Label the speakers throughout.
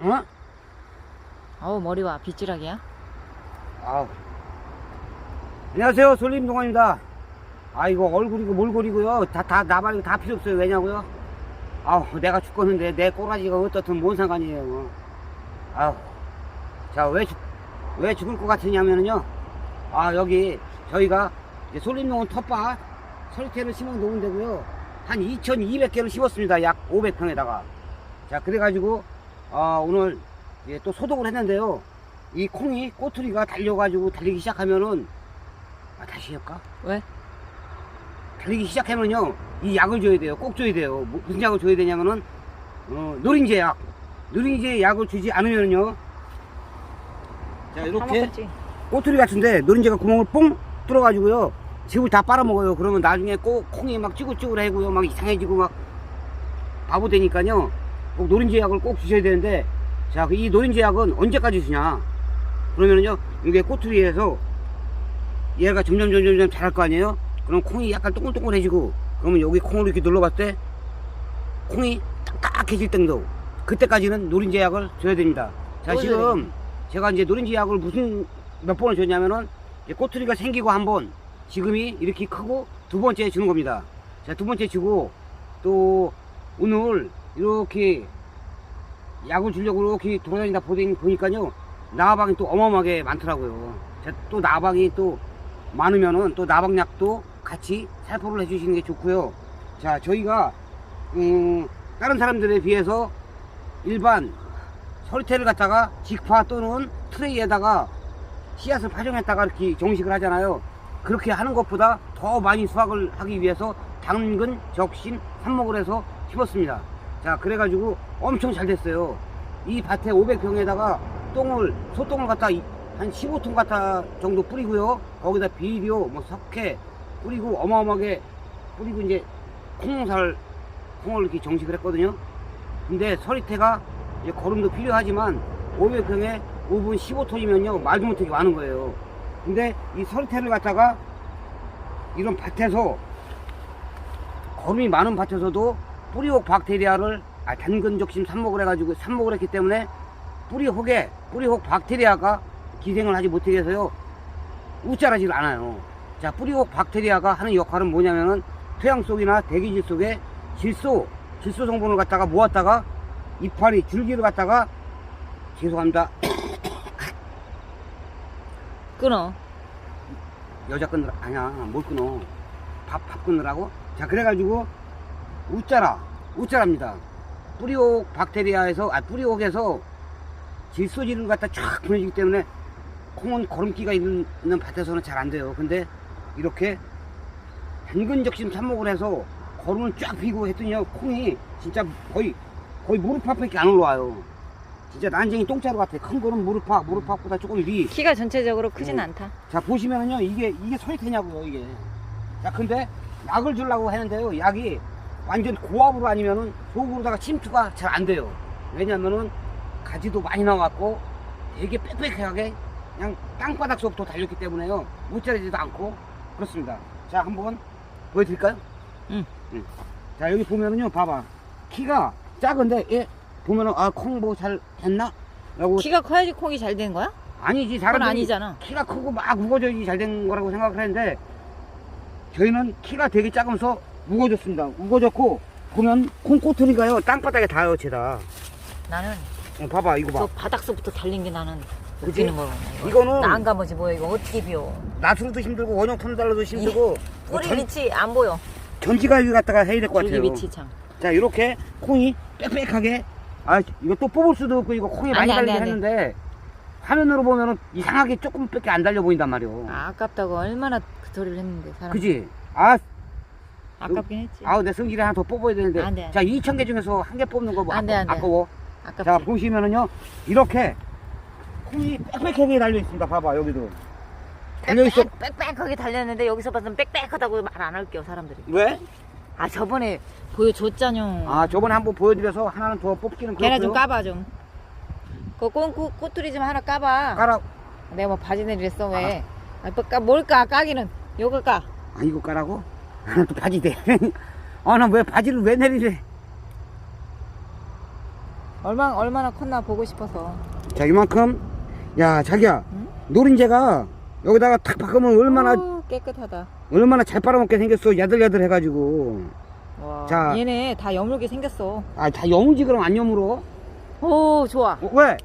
Speaker 1: 어?
Speaker 2: 어우 머리와 빗질하기야?
Speaker 1: 아, 안녕하세요. 솔림동원입니다. 아, 이거 얼굴이고 몰골이고요. 다 나발이고 다 필요 없어요. 왜냐고요? 아우, 내가 죽겠는데 내 꼬라지가 어떻든 뭔 상관이에요. 아우, 자, 왜 죽을 것 같으냐면요. 아, 여기 저희가 이제 솔림동원 텃밭 서리태를 심어 놓은 데고요. 한 2,200개를 심었습니다. 약 500평에다가. 자, 그래가지고 오늘 이제 또 소독을 했는데요. 이 콩이 꼬투리가 달려가지고 달리기 시작하면은 다시 할까?
Speaker 2: 왜?
Speaker 1: 달리기 시작하면요 이 약을 줘야 돼요. 꼭 줘야 돼요. 무슨 약을 줘야 되냐면은 노린제 약. 노린제 약을 주지 않으면요, 자,
Speaker 2: 다
Speaker 1: 이렇게
Speaker 2: 먹겠지.
Speaker 1: 꼬투리 같은데 노린제가 구멍을 뽕 뚫어가지고요 즙을 다 빨아먹어요. 그러면 나중에 꼭 콩이 막 찌글찌글해고요 막 이상해지고 막 바보 되니까요 꼭 노린제 약을 꼭 주셔야 되는데, 자, 이 노린제 약은 언제까지 주냐 그러면은요, 이게 꼬투리에서 얘가 점점 자랄 거 아니에요. 그럼 콩이 약간 동글동글해지고, 그러면 여기 콩을 이렇게 눌러봤을 때 콩이 딱딱해질 정도, 그때까지는 노린제 약을 줘야 됩니다. 자, 지금 제가 이제 노린제 약을 몇 번을 줬냐면은 이제 꼬투리가 생기고 한 번, 지금이 이렇게 크고 두 번째 주는 겁니다. 자, 두 번째 주고, 또 오늘 이렇게 약을 주려고 이렇게 돌아다니다 보니까요 나방이 또 어마어마하게 많더라고요. 자, 또 나방이 또 많으면은 또 나방약도 같이 살포를 해주시는 게 좋고요. 자, 저희가 다른 사람들에 비해서 일반 서리태를 갖다가 직파 또는 트레이에다가 씨앗을 파종했다가 이렇게 정식을 하잖아요. 그렇게 하는 것보다 더 많이 수확을 하기 위해서 당근, 적신, 삽목을 해서 심었습니다. 자, 그래가지고 엄청 잘 됐어요. 이 밭에 500평에다가 소똥을 갖다 한 15톤 갖다 정도 뿌리고요. 거기다 비료, 석회 뿌리고 어마어마하게 뿌리고 이제 콩을 이렇게 정식을 했거든요. 근데 서리태가 이제 거름도 필요하지만 500평에 5분 15톤이면요 말도 못하게 많은 거예요. 근데 이 서리태를 갖다가 이런 밭에서, 거름이 많은 밭에서도 뿌리혹 박테리아를 당근, 적심, 삽목을 해가지고 삽목을 했기 때문에 뿌리혹 박테리아가 기생을 하지 못하게 해서요 우짜라지를 않아요. 자, 뿌리혹 박테리아가 하는 역할은 뭐냐면은 토양 속이나 대기질 속에 질소 성분을 갖다가 모았다가 이파리 줄기를 갖다가, 죄송합니다,
Speaker 2: 끊어.
Speaker 1: 여자 끊느라, 아니야, 뭘 끊어, 밥 끊느라고. 자, 그래가지고 우짜랍니다. 뿌리혹에서 질소질을 갖다 쫙 보내주기 때문에 콩은 거름기가 있는 밭에서는 잘 안 돼요. 근데 이렇게 당근, 적심, 삽목을 해서 거름을 쫙 피고 했더니요 콩이 진짜 거의 무릎 앞밖에 안 올라와요. 진짜 난쟁이 똥자루 같아. 큰 거는 무릎 앞보다 조금 위.
Speaker 2: 키가 전체적으로 크진 않다.
Speaker 1: 자, 보시면은요 이게 서리태냐고요 이게. 자, 근데 약을 주려고 했는데요 약이 완전 고압으로 아니면은 속으로다가 침투가 잘 안 돼요. 왜냐면은 가지도 많이 나왔고 되게 빽빽하게 그냥 땅바닥서부터 달렸기 때문에요 무자르지도 않고 그렇습니다. 자, 한번 보여드릴까요?
Speaker 2: 응.
Speaker 1: 자, 여기 보면은요 봐봐, 키가 작은데 얘 보면은 콩 뭐 잘 됐나? 라고.
Speaker 2: 키가 커야지 콩이 잘 되는 거야?
Speaker 1: 아니지,
Speaker 2: 그건
Speaker 1: 사람들이
Speaker 2: 아니잖아.
Speaker 1: 키가 크고 막 우거져야지 잘 된 거라고 생각을 했는데 저희는 키가 되게 작으면서 우거졌습니다. 우거졌고 보면 콩꼬투리가요 땅바닥에 닿아요 죄다.
Speaker 2: 나는
Speaker 1: 봐봐 이거
Speaker 2: 저
Speaker 1: 봐.
Speaker 2: 바닥서부터 달린 게 나는
Speaker 1: 그치?
Speaker 2: 웃기는 거구나.
Speaker 1: 이거는
Speaker 2: 나 안 가보지 뭐야. 이거 어떻게 비워?
Speaker 1: 낫으로도 힘들고 원형톤 달러도 힘들고
Speaker 2: 뿌리 밑이 안 보여.
Speaker 1: 전지가위 갖다가 해야 될 것
Speaker 2: 줄기
Speaker 1: 같아요.
Speaker 2: 밑이 참.
Speaker 1: 자, 이렇게 콩이 빽빽하게, 이거 또 뽑을 수도 없고 이거 콩이 많이
Speaker 2: 안 돼,
Speaker 1: 달리긴
Speaker 2: 안 돼.
Speaker 1: 했는데 화면으로 보면은 이상하게 조금밖에 안 달려 보인단 말이오.
Speaker 2: 아깝다고 얼마나 그 소리를 했는데 사람.
Speaker 1: 그지?
Speaker 2: 아깝긴 했지.
Speaker 1: 내 성질에 하나 더 뽑아야 되는데.
Speaker 2: 안 돼, 안
Speaker 1: 자, 2,000개 중에서 한 개 뽑는 거 뭐
Speaker 2: 안 돼, 안 돼.
Speaker 1: 아까워.
Speaker 2: 아깝지.
Speaker 1: 자, 보시면은요 이렇게 콩이 빽빽하게 달려 있습니다. 봐봐, 여기도 달려 있어.
Speaker 2: 빽빽하게 달렸는데 여기서 봐서는 빽빽하다고 말 안 할게요 사람들이.
Speaker 1: 왜?
Speaker 2: 저번에 보여줬잖요.
Speaker 1: 저번에 한번 보여드려서 하나는 더 뽑기는
Speaker 2: 걔네 좀
Speaker 1: 그렇고요.
Speaker 2: 까봐 좀. 그 꼬투리 좀 하나 까봐.
Speaker 1: 까라.
Speaker 2: 내가 뭐 바지 내리랬어 왜? 뭘 까? 까기는 요거 까.
Speaker 1: 이거 까라고? 또 바지 돼. 나 왜 바지를 왜 내리래?
Speaker 2: 얼마나 컸나 보고 싶어서.
Speaker 1: 자, 이만큼. 야, 자기야.
Speaker 2: 응?
Speaker 1: 노린재가 여기다가 탁 박으면
Speaker 2: 깨끗하다.
Speaker 1: 얼마나 잘 빨아먹게 생겼어. 야들야들 해가지고.
Speaker 2: 와,
Speaker 1: 자.
Speaker 2: 얘네 다 여물게 생겼어.
Speaker 1: 아, 다 여물지 그럼 안 여물어?
Speaker 2: 오, 좋아.
Speaker 1: 왜?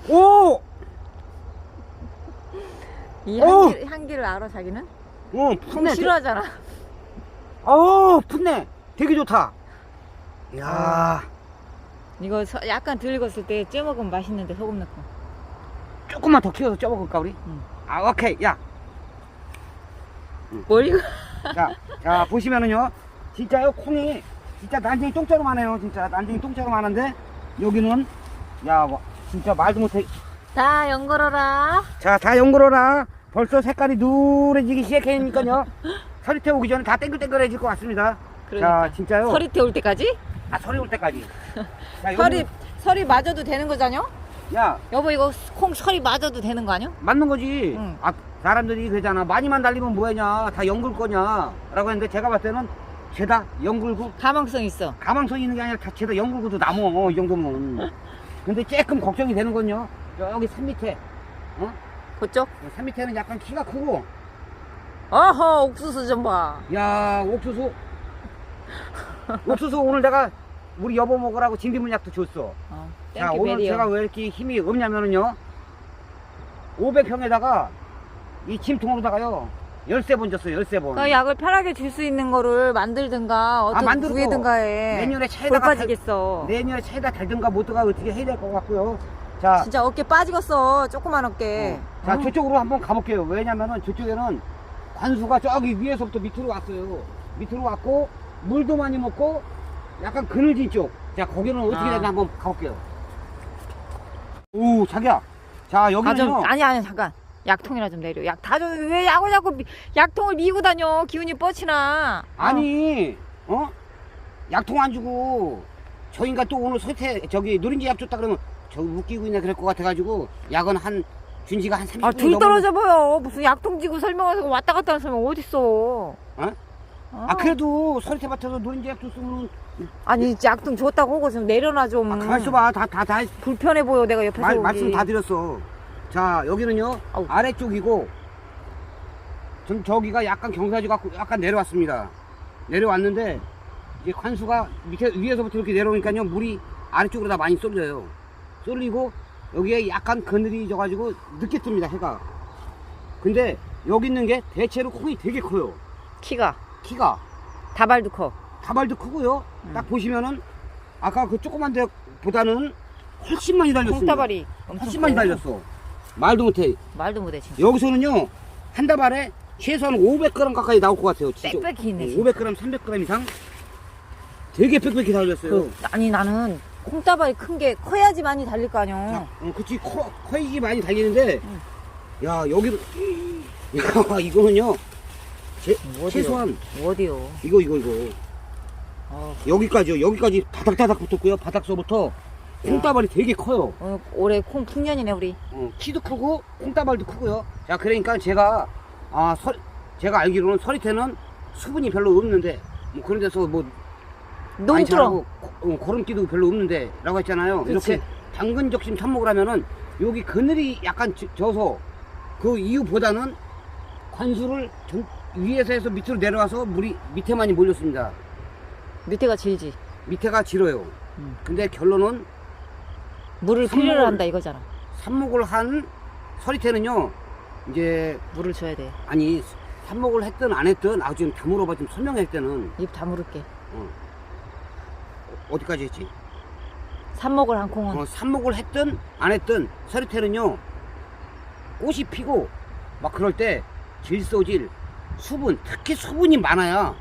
Speaker 1: 오!
Speaker 2: 이
Speaker 1: 오!
Speaker 2: 향기를 알아, 자기는?
Speaker 1: 어,
Speaker 2: 콩
Speaker 1: 풋내.
Speaker 2: 싫어하잖아.
Speaker 1: 풋내. 되게 좋다. 이야,
Speaker 2: 이거 약간 덜 익었을 때 쪄 먹으면 맛있는데, 소금 넣고.
Speaker 1: 조금만 더 키워서 쪄먹을까, 우리?
Speaker 2: 응.
Speaker 1: 아, 오케이. 야,
Speaker 2: 뭘 이거?
Speaker 1: 자, 보시면은요. 진짜요, 콩이 진짜 난쟁이 똥자루 많아요. 진짜 난쟁이 똥자루 많은데, 여기는, 야, 진짜 말도 못해.
Speaker 2: 다 연걸어라.
Speaker 1: 자, 다 연그러라. 벌써 색깔이 누래지기 시작하니까요. 서리태 오기 전에 다 땡글땡글해질 것 같습니다.
Speaker 2: 그러니까.
Speaker 1: 자, 진짜요.
Speaker 2: 설이 태울 때까지?
Speaker 1: 설이 올 때까지. 자,
Speaker 2: 설이 맞아도 되는 거잖여?
Speaker 1: 야,
Speaker 2: 여보, 이거 콩 설이 맞아도 되는 거 아니야?
Speaker 1: 맞는 거지.
Speaker 2: 응.
Speaker 1: 아, 사람들이 그러잖아. 많이만 달리면 뭐하냐. 다 연글 거냐. 라고 했는데 제가 봤을 때는 죄다 연글고
Speaker 2: 가망성 있어.
Speaker 1: 가망성이 있는 게 아니라 다 죄다 연글고도 남어. 이 정도면. 근데 조금 걱정이 되는 건요. 여기 산 밑에.
Speaker 2: 그쪽?
Speaker 1: 산 밑에는 약간 키가 크고.
Speaker 2: 어허, 옥수수 좀 봐.
Speaker 1: 야, 옥수수. 옥수수 오늘 내가 우리 여보 먹으라고 진비문약도 줬어. 자,
Speaker 2: 땡큐
Speaker 1: 오늘
Speaker 2: 베리요.
Speaker 1: 제가 왜 이렇게 힘이 없냐면은요. 500평에다가 이 침통으로다가요. 13번 줬어요. 13번.
Speaker 2: 그 약을 편하게 줄 수 있는 거를 만들든가 어떻게
Speaker 1: 만들고
Speaker 2: 구해든가 해.
Speaker 1: 내년에
Speaker 2: 골
Speaker 1: 차에다가
Speaker 2: 빠지겠어.
Speaker 1: 내년에 차에다 달든가 못든가 어떻게 해야 될 것 같고요. 자,
Speaker 2: 진짜 어깨 빠지겠어. 조그만 어깨.
Speaker 1: 자,
Speaker 2: 응?
Speaker 1: 저쪽으로 한번 가볼게요. 왜냐면은 저쪽에는 관수가 저기 위에서부터 밑으로 왔어요. 밑으로 왔고 물도 많이 먹고 약간 그늘진 쪽. 자, 거기는 어떻게 되나 한번 가볼게요. 오, 자기야. 자, 여기는요.
Speaker 2: 아니 잠깐. 약통이나 좀 내려. 약 다 줘. 왜 약을 자꾸 약통을 미고 다녀? 기운이 뻗치나.
Speaker 1: 아니, 약통 안 주고 저인가 또 오늘 설태 저기 누린지 약 줬다 그러면 저 웃기고 있네 그럴 것 같아가지고 약은 한 준지가 한 30분
Speaker 2: 둘 떨어져 보여. 무슨 약통 지고 설명하고 왔다 갔다 하는 사람 어딨어?
Speaker 1: 아, 그래도 설태 밭에서 누린지 약 줬으면
Speaker 2: 아니 약통 줬다고 하고 좀 내려놔 좀.
Speaker 1: 가만 있어봐. 다
Speaker 2: 불편해 보여. 내가 옆에서 오기.
Speaker 1: 말씀 다 드렸어. 자, 여기는요.
Speaker 2: 아우.
Speaker 1: 아래쪽이고 좀 저기가 약간 경사지 갖고 약간 내려왔습니다. 내려왔는데 이제 관수가 밑에 위에서부터 이렇게 내려오니까요. 물이 아래쪽으로 다 많이 쏠려요. 쏠리고 여기에 약간 그늘이 져가지고 늦게 뜹니다. 해가. 근데 여기 있는 게 대체로 콩이 되게 커요.
Speaker 2: 키가
Speaker 1: 키가
Speaker 2: 다발도 커.
Speaker 1: 가발도 크고요. 딱 보시면은 아까 그 조그만 데보다는 훨씬 많이 달렸습니다.
Speaker 2: 콩다발이
Speaker 1: 훨씬 많이 달렸어. 말도 못해.
Speaker 2: 말도 못해 진짜.
Speaker 1: 여기서는요 한 다발에 최소한 500g 가까이 나올 것 같아요. 진짜.
Speaker 2: 빽빽히 있네, 진짜.
Speaker 1: 500g, 300g 이상 되게 빽빽히 달렸어요.
Speaker 2: 아니 나는 콩다발이 큰 게 커야지 많이 달릴 거 아니야.
Speaker 1: 그치 커이지 많이 달리는데 야 여기는 야 이거는요 최소한
Speaker 2: 어디요?
Speaker 1: 이거
Speaker 2: 어,
Speaker 1: 여기까지 바닥바닥 붙었고요. 바닥서부터 콩다발이 되게 커요.
Speaker 2: 올해 콩 풍년이네 우리.
Speaker 1: 키도 크고 콩다발도 크고요. 자, 그러니까 제가 제가 알기로는 서리태는 수분이 별로 없는데 뭐 그런 데서 뭐 많이
Speaker 2: 농트로.
Speaker 1: 자라고 고름기도 별로 없는데 라고 했잖아요.
Speaker 2: 그치.
Speaker 1: 이렇게 당근 적심 삽목을 하면은 여기 그늘이 약간 져서 그 이유보다는 관수를 위에서 해서 밑으로 내려와서 물이 밑에만이 몰렸습니다.
Speaker 2: 밑에가 질지.
Speaker 1: 밑에가 질어요. 근데 결론은
Speaker 2: 물을 필요로 한다 이거잖아.
Speaker 1: 삽목을 한 서리태는요 이제
Speaker 2: 물을 줘야 돼.
Speaker 1: 아니 삽목을 했든 안 했든 지금 다 물어봐 좀 설명할 때는
Speaker 2: 입 다물을게.
Speaker 1: 어디까지 했지?
Speaker 2: 삽목을 한 콩은
Speaker 1: 삽목을 했든 안 했든 서리태는요 꽃이 피고 막 그럴 때 질소질 수분 특히 수분이 많아야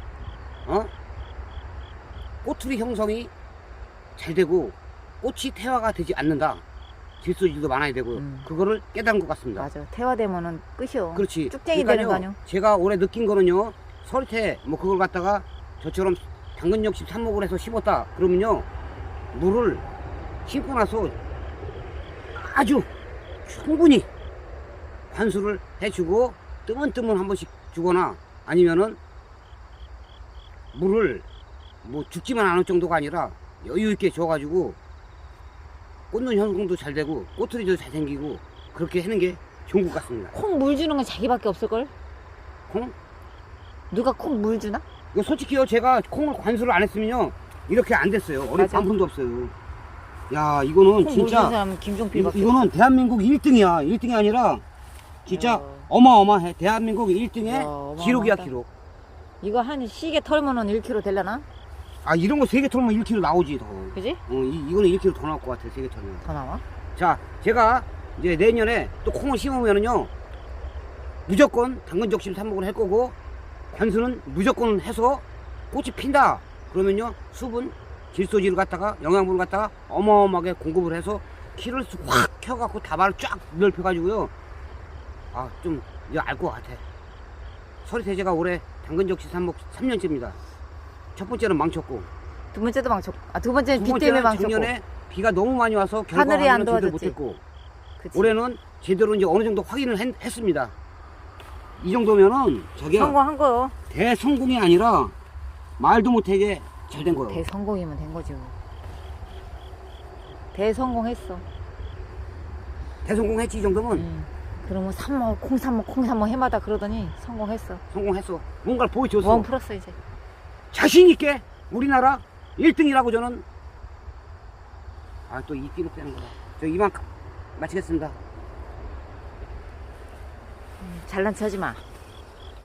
Speaker 1: 꼬투리 형성이 잘 되고 꽃이 태화가 되지 않는다. 질소질도 많아야 되고 그거를 깨달은 것 같습니다.
Speaker 2: 맞아. 태화되면은 끝이요.
Speaker 1: 그렇지.
Speaker 2: 쭉쟁이 되는 거 아니요?
Speaker 1: 제가 올해 느낀 거는요 서리태 뭐 그걸 갖다가 저처럼 당근역십 삽목을 해서 심었다 그러면요 물을 심고 나서 아주 충분히 관수를 해주고 뜨문뜨문 한 번씩 주거나 아니면은 물을 뭐 죽지만 않을 정도가 아니라 여유 있게 줘가지고 꽂는 현상도 잘 되고 꼬투리도 잘 생기고 그렇게 하는 게 좋은 것 같습니다.
Speaker 2: 콩 물 주는 건 자기밖에 없을걸?
Speaker 1: 콩?
Speaker 2: 누가 콩 물 주나?
Speaker 1: 이거 솔직히요, 제가 콩을 관수를 안 했으면요 이렇게 안 됐어요. 어린
Speaker 2: 맞아.
Speaker 1: 반푼도 없어요. 야, 이거는
Speaker 2: 콩 물 주는
Speaker 1: 진짜
Speaker 2: 사람 김종필밖에
Speaker 1: 이거는 대한민국 1등이야. 1등이 아니라 진짜
Speaker 2: 야.
Speaker 1: 어마어마해. 대한민국 1등의
Speaker 2: 야, 어마어마하다.
Speaker 1: 기록이야, 기록.
Speaker 2: 이거 한 시계 털면은 1kg 되려나?
Speaker 1: 아, 이런 거 3개 털면 1kg 나오지, 더.
Speaker 2: 그지?
Speaker 1: 이거는 1kg 더 나올 것 같아, 3개 털면.
Speaker 2: 더 나와?
Speaker 1: 자, 제가 이제 내년에 또 콩을 심으면은요, 무조건 당근 적심 삽목을 할 거고, 관수는 무조건 해서 꽃이 핀다. 그러면요, 수분, 질소지를 갖다가, 영양분을 갖다가 어마어마하게 공급을 해서 키를 확 켜갖고 다발을 쫙 넓혀가지고요. 아, 좀 이제 알 것 같아. 서리태제가 올해 당근 적심 삽목 3년째입니다. 첫 번째는 망쳤고,
Speaker 2: 두 번째도 망쳤고. 아, 두 번째는
Speaker 1: 두
Speaker 2: 비 때문에
Speaker 1: 번째는
Speaker 2: 망쳤고.
Speaker 1: 작년에 비가 너무 많이 와서
Speaker 2: 하늘이 안
Speaker 1: 결과는 제대로
Speaker 2: 도와줬지.
Speaker 1: 못했고,
Speaker 2: 그치?
Speaker 1: 올해는 제대로 이제 어느 정도 확인을 했습니다. 이 정도면은 자기가
Speaker 2: 성공한 거요.
Speaker 1: 대성공이 아니라 말도 못하게 잘 된 거예요.
Speaker 2: 대성공이면 된 거죠. 대성공했어.
Speaker 1: 대성공했지, 이 정도면.
Speaker 2: 그러면 콩 삼모 해마다 그러더니 성공했어.
Speaker 1: 성공했어. 뭔가를 보여줬어.
Speaker 2: 원 풀었어 이제.
Speaker 1: 자신 있게 우리나라 1등이라고 저는. 아, 또 이 끼로 빼는 거다. 저 이만 마치겠습니다.
Speaker 2: 잘난 체 하지 마.